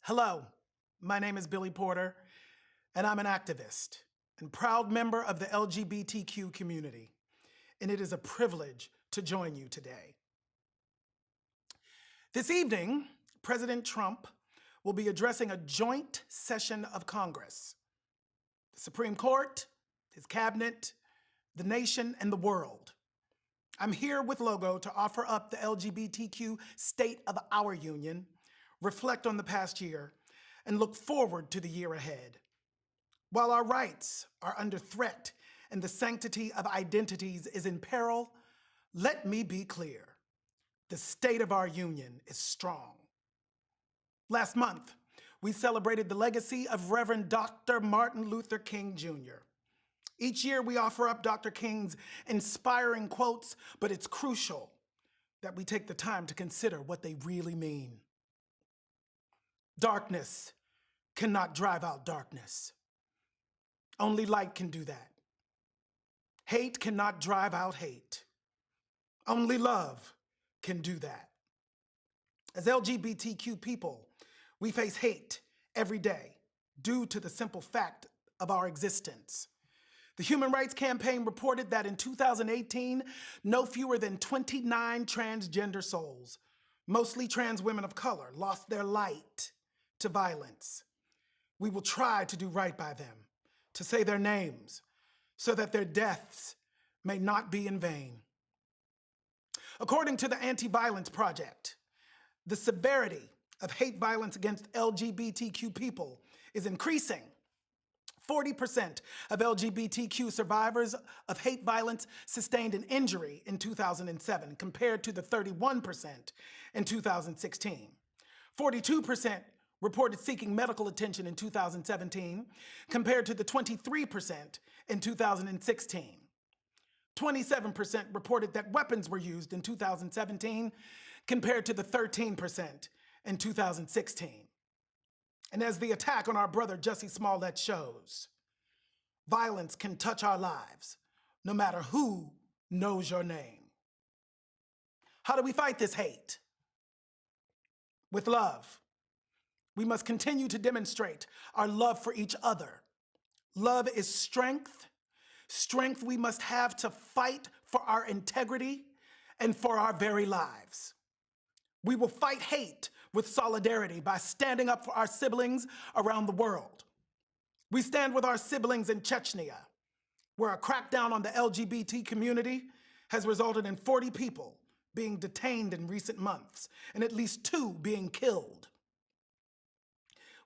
Hello, my name is Billy Porter, and I'm an activist and proud member of the LGBTQ community, and it is a privilege to join you today. This evening, President Trump will be addressing a joint session of Congress, the Supreme Court, his cabinet, the nation, and the world. I'm here with Logo to offer up the LGBTQ state of our union, reflect on the past year, and look forward to the year ahead. While our rights are under threat and the sanctity of identities is in peril, let me be clear. The state of our union is strong. Last month, we celebrated the legacy of Reverend Dr. Martin Luther King Jr. Each year, we offer up Dr. King's inspiring quotes, but it's crucial that we take the time to consider what they really mean. Darkness cannot drive out darkness. Only light can do that. Hate cannot drive out hate. Only love can do that. As LGBTQ people, we face hate every day due to the simple fact of our existence. The Human Rights Campaign reported that in 2018, no fewer than 29 transgender souls, mostly trans women of color, lost their light to violence. We will try to do right by them, to say their names, so that their deaths may not be in vain. According to the Anti-Violence Project, the severity of hate violence against LGBTQ people is increasing. 40% of LGBTQ survivors of hate violence sustained an injury in 2007, compared to the 31% in 2016. 42% reported seeking medical attention in 2017, compared to the 23% in 2016. 27% reported that weapons were used in 2017, compared to the 13% in 2016. And as the attack on our brother Jussie Smollett shows, violence can touch our lives, no matter who knows your name. How do we fight this hate? With love. We must continue to demonstrate our love for each other. Love is strength. Strength we must have to fight for our integrity and for our very lives. We will fight hate with solidarity by standing up for our siblings around the world. We stand with our siblings in Chechnya, where a crackdown on the LGBT community has resulted in 40 people being detained in recent months and at least 2 being killed.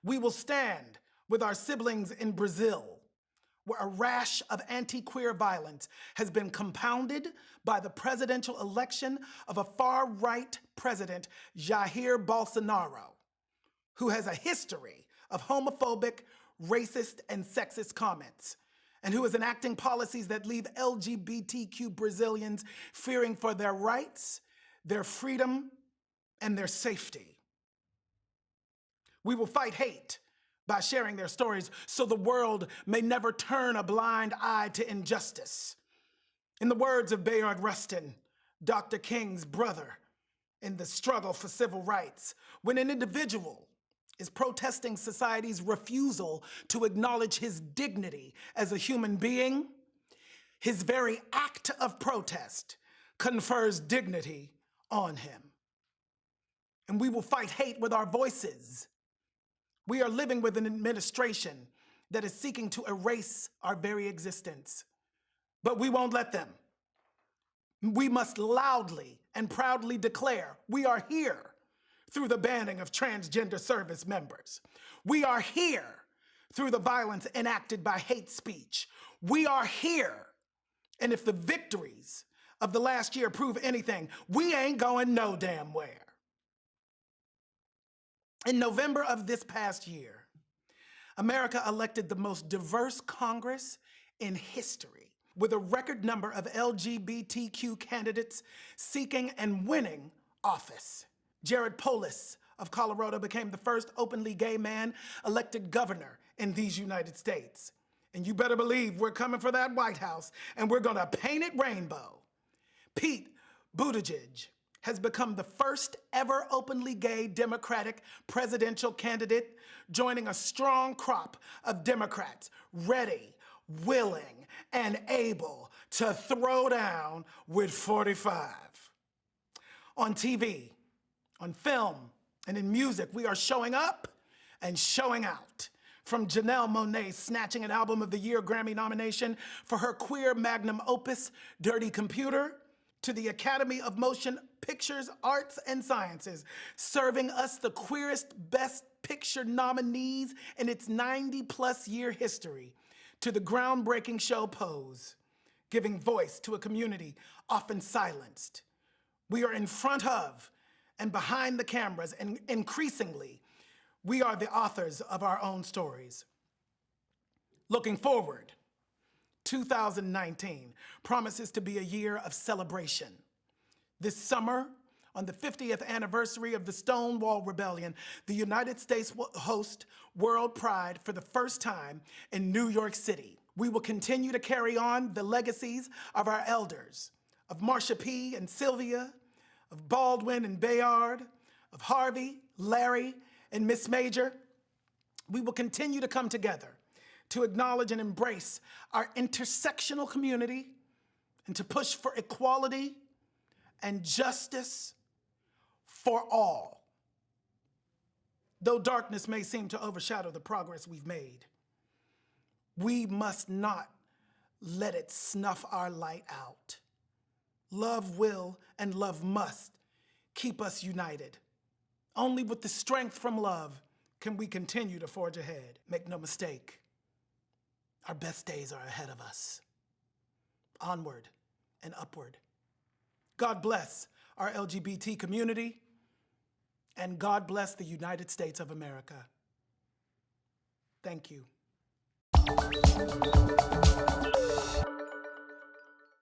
We will stand with our siblings in Brazil, where a rash of anti-queer violence has been compounded by the presidential election of a far-right president, Jair Bolsonaro, who has a history of homophobic, racist, and sexist comments, and who is enacting policies that leave LGBTQ Brazilians fearing for their rights, their freedom, and their safety. We will fight hate by sharing their stories so the world may never turn a blind eye to injustice. In the words of Bayard Rustin, Dr. King's brother, in the struggle for civil rights, when an individual is protesting society's refusal to acknowledge his dignity as a human being, his very act of protest confers dignity on him. And we will fight hate with our voices. We are living with an administration that is seeking to erase our very existence, but we won't let them. We must loudly and proudly declare we are here through the banning of transgender service members. We are here through the violence enacted by hate speech. We are here, and if the victories of the last year prove anything, we ain't going no damn where. In November of this past year, America elected the most diverse Congress in history, with a record number of LGBTQ candidates seeking and winning office. Jared Polis of Colorado became the first openly gay man elected governor in these United States. And you better believe we're coming for that White House, and we're gonna paint it rainbow. Pete Buttigieg has become the first ever openly gay Democratic presidential candidate, joining a strong crop of Democrats ready, willing, and able to throw down with 45. On TV, on film, and in music, we are showing up and showing out. From Janelle Monáe snatching an Album of the Year Grammy nomination for her queer magnum opus, Dirty Computer, to the Academy of Motion Pictures, Arts, and Sciences, serving us the queerest Best Picture nominees in its 90-plus year history, to the groundbreaking show Pose, giving voice to a community often silenced. We are in front of and behind the cameras, and increasingly, we are the authors of our own stories. Looking forward, 2019 promises to be a year of celebration. This summer, on the 50th anniversary of the Stonewall Rebellion, the United States will host World Pride for the first time in New York City. We will continue to carry on the legacies of our elders, of Marsha P. and Sylvia, of Baldwin and Bayard, of Harvey, Larry, and Miss Major. We will continue to come together to acknowledge and embrace our intersectional community and to push for equality and justice for all. Though darkness may seem to overshadow the progress we've made, we must not let it snuff our light out. Love will and love must keep us united. Only with the strength from love can we continue to forge ahead. Make no mistake, our best days are ahead of us. Onward and upward. God bless our LGBT community, and God bless the United States of America. Thank you.